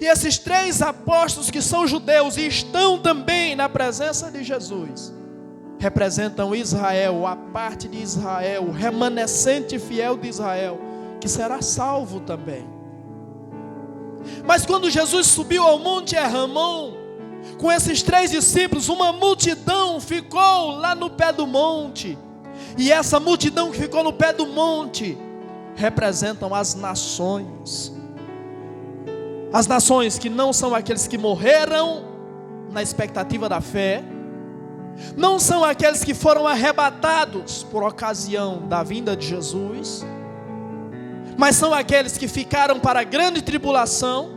E esses 3 apóstolos que são judeus e estão também na presença de Jesus, representam Israel, a parte de Israel, o remanescente fiel de Israel, que será salvo também. Mas quando Jesus subiu ao Monte Hermon, com esses 3 discípulos, uma multidão ficou lá no pé do monte. E essa multidão que ficou no pé do monte representam as nações. As nações que não são aqueles que morreram na expectativa da fé, não são aqueles que foram arrebatados por ocasião da vinda de Jesus, mas são aqueles que ficaram para a grande tribulação.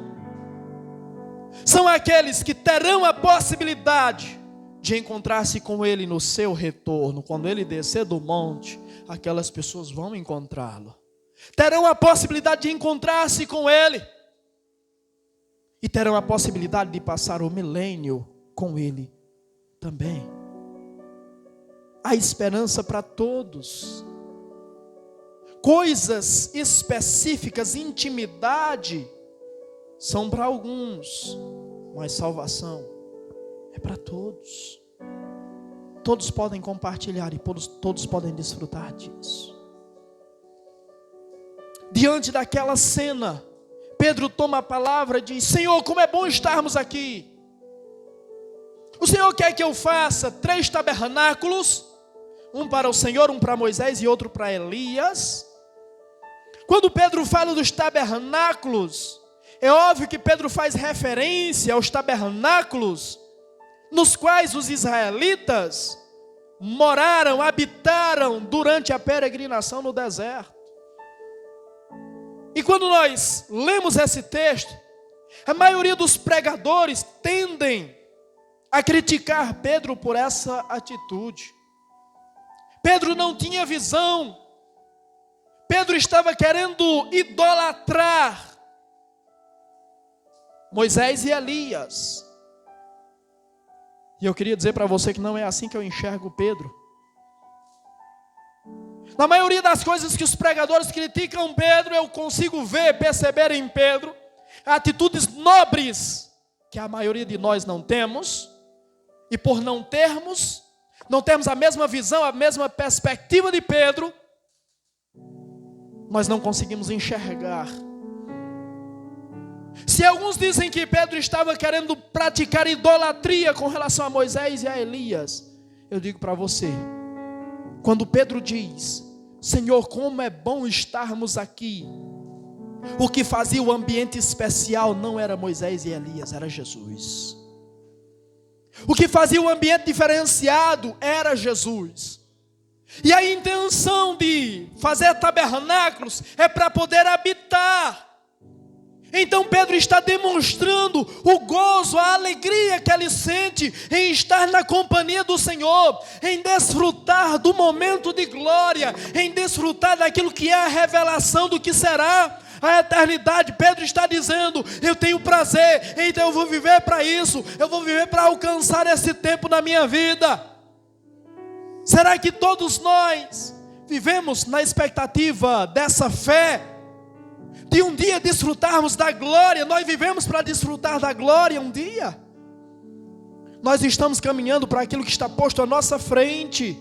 São aqueles que terão a possibilidade de encontrar-se com Ele no seu retorno. Quando Ele descer do monte, aquelas pessoas vão encontrá-lo. Terão a possibilidade de encontrar-se com Ele. E terão a possibilidade de passar o milênio com Ele também. Há esperança para todos. Coisas específicas, intimidade, são para alguns, mas salvação é para todos. Todos podem compartilhar e todos podem desfrutar disso. Diante daquela cena, Pedro toma a palavra e diz: Senhor, como é bom estarmos aqui. O Senhor quer que eu faça 3 tabernáculos, um para o Senhor, um para Moisés e outro para Elias. Quando Pedro fala dos tabernáculos, é óbvio que Pedro faz referência aos tabernáculos nos quais os israelitas moraram, habitaram durante a peregrinação no deserto. E quando nós lemos esse texto, a maioria dos pregadores tendem a criticar Pedro por essa atitude. Pedro não tinha visão. Pedro estava querendo idolatrar Moisés e Elias. E eu queria dizer para você que não é assim que eu enxergo Pedro. Na maioria das coisas que os pregadores criticam Pedro, eu consigo perceber em Pedro atitudes nobres que a maioria de nós não temos. E por não termos a mesma visão, a mesma perspectiva de Pedro, nós não conseguimos enxergar. Se alguns dizem que Pedro estava querendo praticar idolatria com relação a Moisés e a Elias, eu digo para você, quando Pedro diz: Senhor, como é bom estarmos aqui, o que fazia o ambiente especial não era Moisés e Elias, era Jesus. O que fazia o ambiente diferenciado era Jesus. E a intenção de fazer tabernáculos é para poder habitar. Então Pedro está demonstrando o gozo, a alegria que ele sente em estar na companhia do Senhor, em desfrutar do momento de glória, em desfrutar daquilo que é a revelação do que será a eternidade. Pedro está dizendo: eu tenho prazer, então eu vou viver para isso, eu vou viver para alcançar esse tempo na minha vida. Será que todos nós vivemos na expectativa dessa fé, de um dia desfrutarmos da glória? Nós vivemos para desfrutar da glória um dia? Nós estamos caminhando para aquilo que está posto à nossa frente.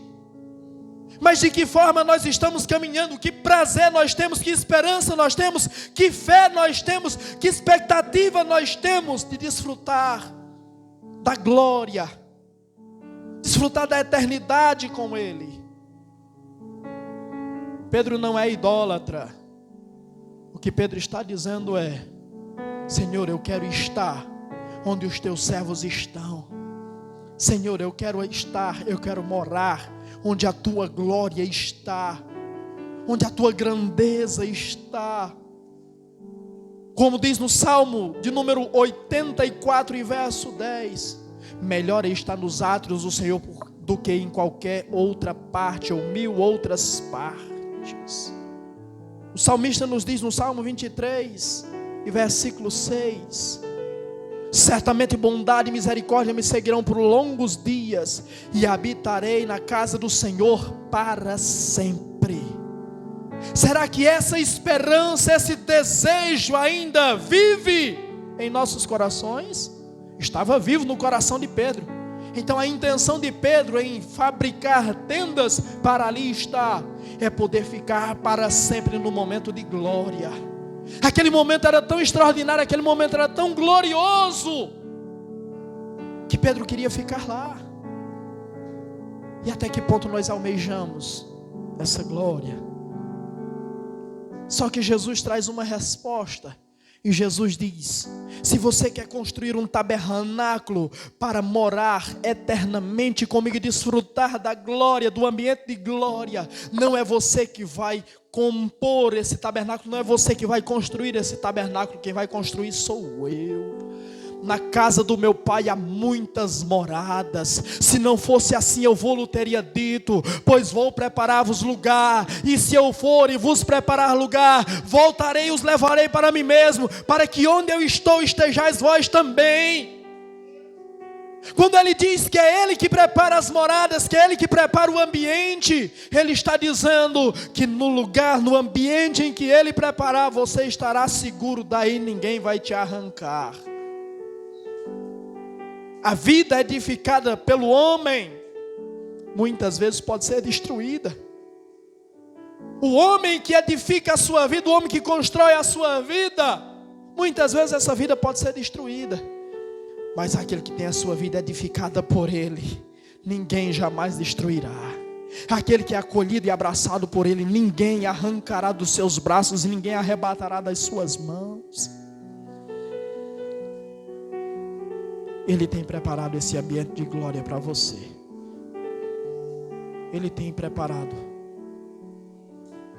Mas de que forma nós estamos caminhando? Que prazer nós temos? Que esperança nós temos? Que fé nós temos? Que expectativa nós temos de desfrutar da glória, desfrutar da eternidade com Ele? Pedro não é idólatra. O que Pedro está dizendo é: Senhor, eu quero estar onde os teus servos estão. Senhor, eu quero estar, eu quero morar onde a tua glória está, onde a tua grandeza está. Como diz no Salmo de número 84 e verso 10: melhor é estar nos átrios do Senhor do que em qualquer outra parte ou 1000 outras partes. O salmista nos diz no Salmo 23 e versículo 6. Certamente bondade e misericórdia me seguirão por longos dias, e habitarei na casa do Senhor para sempre. Será que essa esperança, esse desejo ainda vive em nossos corações? Estava vivo no coração de Pedro. Então a intenção de Pedro em fabricar tendas para ali estar, é poder ficar para sempre no momento de glória. Aquele momento era tão extraordinário, aquele momento era tão glorioso, que Pedro queria ficar lá. E até que ponto nós almejamos essa glória? Só que Jesus traz uma resposta. E Jesus diz: se você quer construir um tabernáculo para morar eternamente comigo e desfrutar da glória, do ambiente de glória, não é você que vai compor esse tabernáculo, não é você que vai construir esse tabernáculo, quem vai construir sou eu. Na casa do meu pai há muitas moradas. Se não fosse assim eu vou-lhe teria dito, pois vou preparar-vos lugar. E se eu for e vos preparar lugar, voltarei e os levarei para mim mesmo, para que onde eu estou estejais vós também. Quando ele diz que é ele que prepara as moradas, que é ele que prepara o ambiente, ele está dizendo que no lugar, no ambiente em que ele preparar, você estará seguro, daí ninguém vai te arrancar. A vida edificada pelo homem, muitas vezes pode ser destruída. O homem que edifica a sua vida, o homem que constrói a sua vida, muitas vezes essa vida pode ser destruída. Mas aquele que tem a sua vida edificada por ele, ninguém jamais destruirá. Aquele que é acolhido e abraçado por ele, ninguém arrancará dos seus braços e ninguém arrebatará das suas mãos. Ele tem preparado esse ambiente de glória para você. Ele tem preparado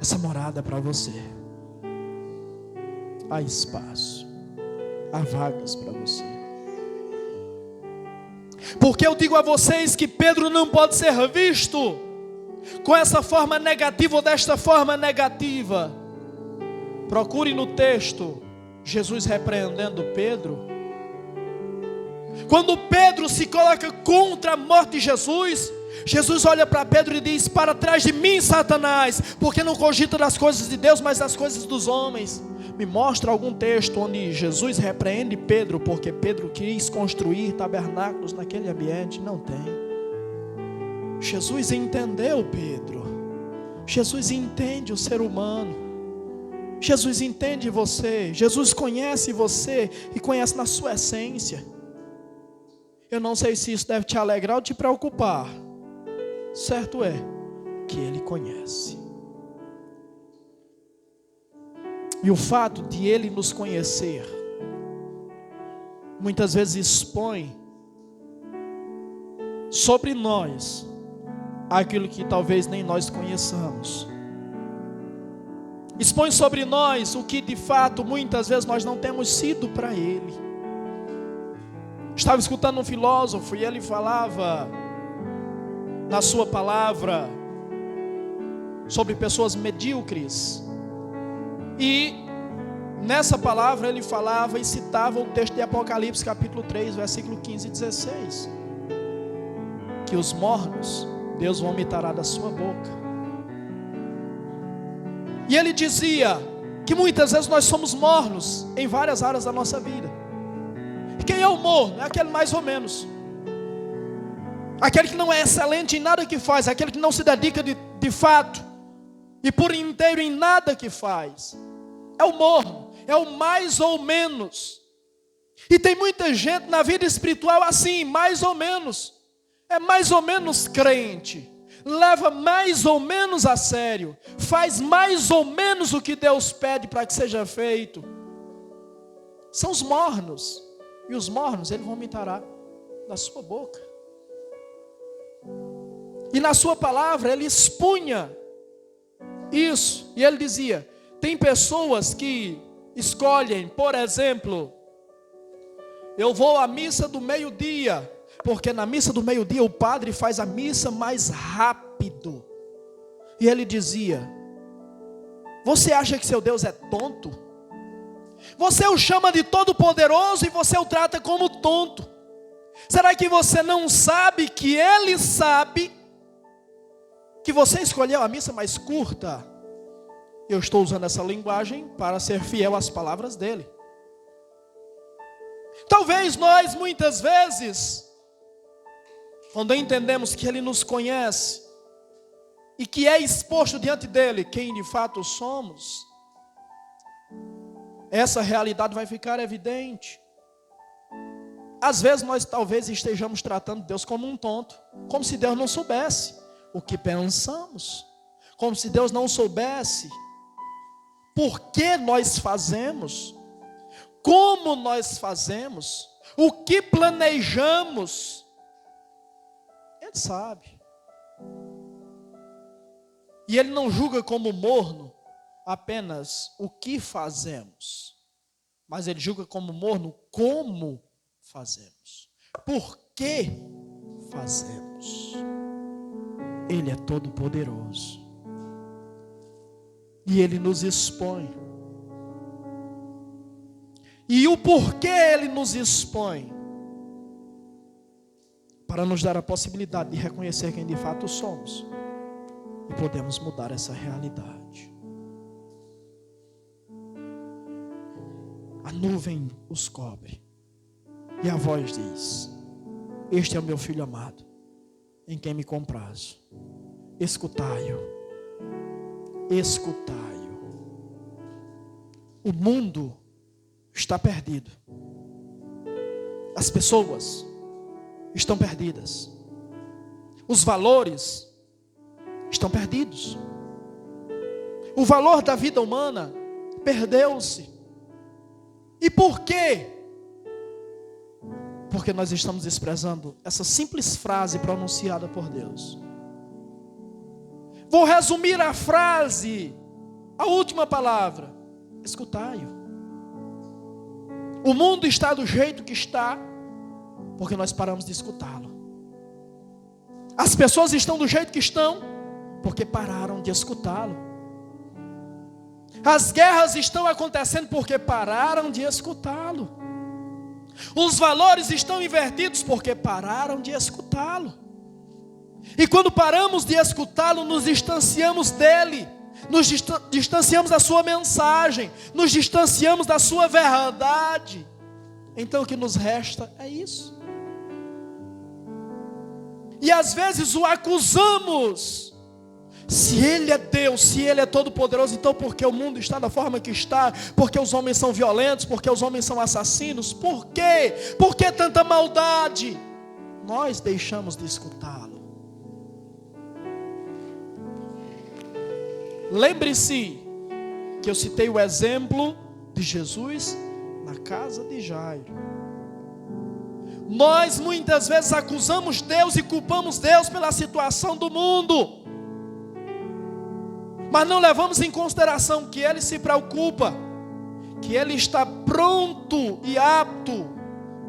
essa morada para você. Há espaço, há vagas para você. Porque eu digo a vocês que Pedro não pode ser visto com essa forma negativa ou desta forma negativa. Procure no texto Jesus repreendendo Pedro. Quando Pedro se coloca contra a morte de Jesus, Jesus olha para Pedro e diz: para trás de mim, Satanás, porque não cogita das coisas de Deus, mas das coisas dos homens. Me mostra algum texto onde Jesus repreende Pedro, porque Pedro quis construir tabernáculos naquele ambiente. Não tem. Jesus entendeu Pedro. Jesus entende o ser humano. Jesus entende você. Jesus conhece você e conhece na sua essência. Eu não sei se isso deve te alegrar ou te preocupar. Certo é que Ele conhece. E o fato de Ele nos conhecer, muitas vezes expõe sobre nós aquilo que talvez nem nós conheçamos. Expõe sobre nós o que de fato muitas vezes nós não temos sido para Ele. Estava escutando um filósofo e ele falava na sua palavra sobre pessoas medíocres. E nessa palavra ele falava e citava o texto de Apocalipse capítulo 3, versículo 15 e 16. Que os mornos Deus vomitará da sua boca. E ele dizia que muitas vezes nós somos mornos em várias áreas da nossa vida. Quem é o morno? É aquele mais ou menos. Aquele que não é excelente em nada que faz. Aquele que não se dedica de fato e por inteiro em nada que faz. É o morno. É o mais ou menos. E tem muita gente na vida espiritual assim, mais ou menos. É mais ou menos crente. Leva mais ou menos a sério. Faz mais ou menos o que Deus pede para que seja feito. São os mornos. E os mornos Ele vomitará da sua boca. E na sua palavra Ele expunha isso. E Ele dizia: tem pessoas que escolhem, por exemplo, eu vou à missa do meio-dia, porque na missa do meio-dia o padre faz a missa mais rápido. E ele dizia: você acha que seu Deus é tonto? Você o chama de todo-poderoso e você o trata como tonto. Será que você não sabe que ele sabe que você escolheu a missa mais curta? Eu estou usando essa linguagem para ser fiel às palavras dele. Talvez nós, muitas vezes, quando entendemos que ele nos conhece e que é exposto diante dele quem de fato somos, essa realidade vai ficar evidente. Às vezes nós talvez estejamos tratando Deus como um tonto, como se Deus não soubesse o que pensamos, como se Deus não soubesse por que nós fazemos, como nós fazemos, o que planejamos. Ele sabe. E ele não julga como morno apenas o que fazemos, mas ele julga como morno como fazemos. Por que fazemos? Ele é todo poderoso. E ele nos expõe. E o porquê ele nos expõe? Para nos dar a possibilidade de reconhecer quem de fato somos. E podemos mudar essa realidade. A nuvem os cobre. E a voz diz: este é o meu filho amado, em quem me comprazo. Escutai-o. Escutai-o. O mundo está perdido. As pessoas estão perdidas. Os valores estão perdidos. O valor da vida humana perdeu-se. E por quê? Porque nós estamos desprezando essa simples frase pronunciada por Deus. Vou resumir a frase, a última palavra: escutai-o. O mundo está do jeito que está, porque nós paramos de escutá-lo. As pessoas estão do jeito que estão, porque pararam de escutá-lo. As guerras estão acontecendo porque pararam de escutá-lo. Os valores estão invertidos porque pararam de escutá-lo. E quando paramos de escutá-lo, nos distanciamos dele, nos distanciamos da sua mensagem, nos distanciamos da sua verdade. Então o que nos resta é isso. E às vezes o acusamos. Se ele é Deus, se ele é todo poderoso, então por que o mundo está da forma que está? Porque os homens são violentos, porque os homens são assassinos. Por quê? Por que tanta maldade? Nós deixamos de escutá-lo. Lembre-se que eu citei o exemplo de Jesus na casa de Jairo. Nós muitas vezes acusamos Deus e culpamos Deus pela situação do mundo, mas não levamos em consideração que Ele se preocupa, que Ele está pronto e apto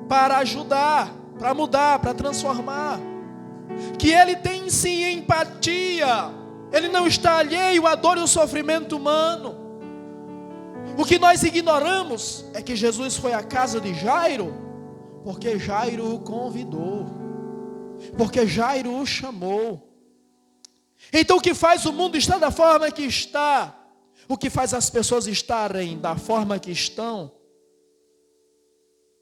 para ajudar, para mudar, para transformar, que Ele tem sim empatia, Ele não está alheio à dor e ao sofrimento humano. O que nós ignoramos é que Jesus foi à casa de Jairo, porque Jairo o convidou, porque Jairo o chamou. Então o que faz o mundo estar da forma que está, o que faz as pessoas estarem da forma que estão,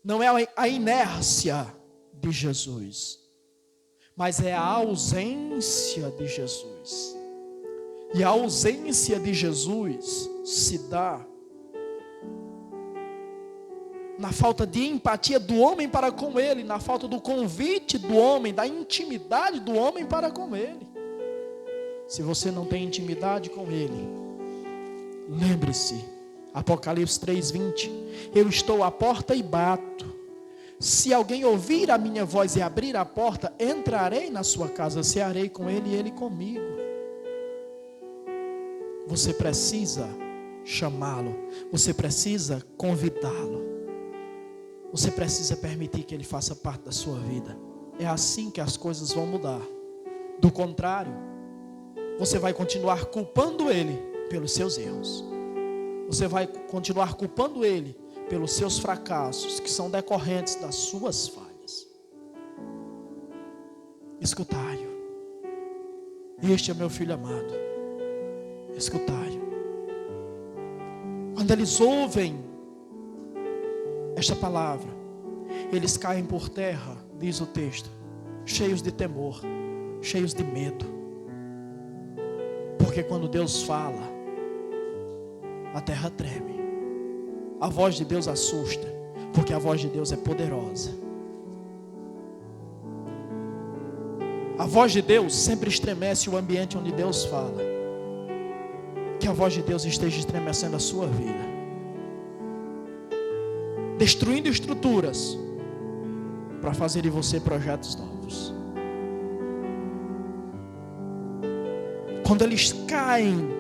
não é a inércia de Jesus, mas é a ausência de Jesus. E a ausência de Jesus se dá na falta de empatia do homem para com Ele, na falta do convite do homem, da intimidade do homem para com Ele. Se você não tem intimidade com Ele, lembre-se, Apocalipse 3:20, eu estou à porta e bato. Se alguém ouvir a minha voz e abrir a porta, entrarei na sua casa, cearei com ele e ele comigo. Você precisa chamá-lo, você precisa convidá-lo, você precisa permitir que ele faça parte da sua vida. É assim que as coisas vão mudar. Do contrário, você vai continuar culpando ele pelos seus erros. você vai continuar culpando ele pelos seus fracassos, que são decorrentes das suas falhas. Escutai-o. Este é meu filho amado. Escutai-o. Quando eles ouvem esta palavra, eles caem por terra, diz o texto, cheios de temor, cheios de medo. Porque quando Deus fala, a terra treme. A voz de Deus assusta, porque a voz de Deus é poderosa. A voz de Deus sempre estremece o ambiente onde Deus fala. Que a voz de Deus esteja estremecendo a sua vida, destruindo estruturas para fazer de você projetos novos. Quando eles caem,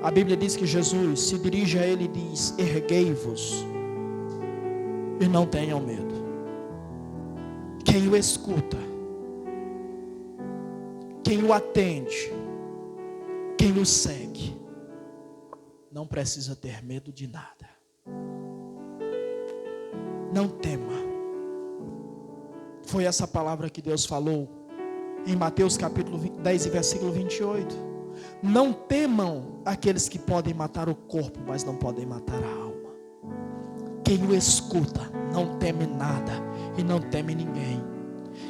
a Bíblia diz que Jesus se dirige a ele e diz: erguei-vos e não tenham medo. Quem o escuta, quem o atende, quem o segue, não precisa ter medo de nada. Não tema. Foi essa palavra que Deus falou em Mateus capítulo 10 e versículo 28. Não temam aqueles que podem matar o corpo, mas não podem matar a alma. Quem o escuta não teme nada e não teme ninguém.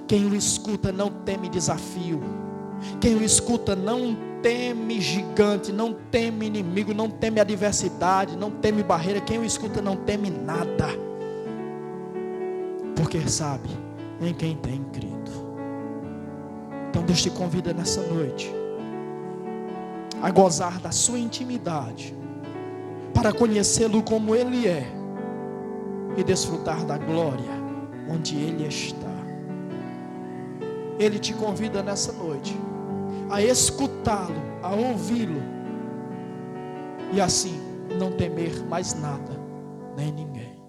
Quem o escuta não teme desafio. Quem o escuta não teme gigante, não teme inimigo, não teme adversidade, não teme barreira. Quem o escuta não teme nada, porque sabe em quem tem crido. Então Deus te convida nessa noite a gozar da sua intimidade, para conhecê-lo como Ele é e desfrutar da glória onde Ele está. Ele te convida nessa noite a escutá-lo, a ouvi-lo e assim não temer mais nada nem ninguém.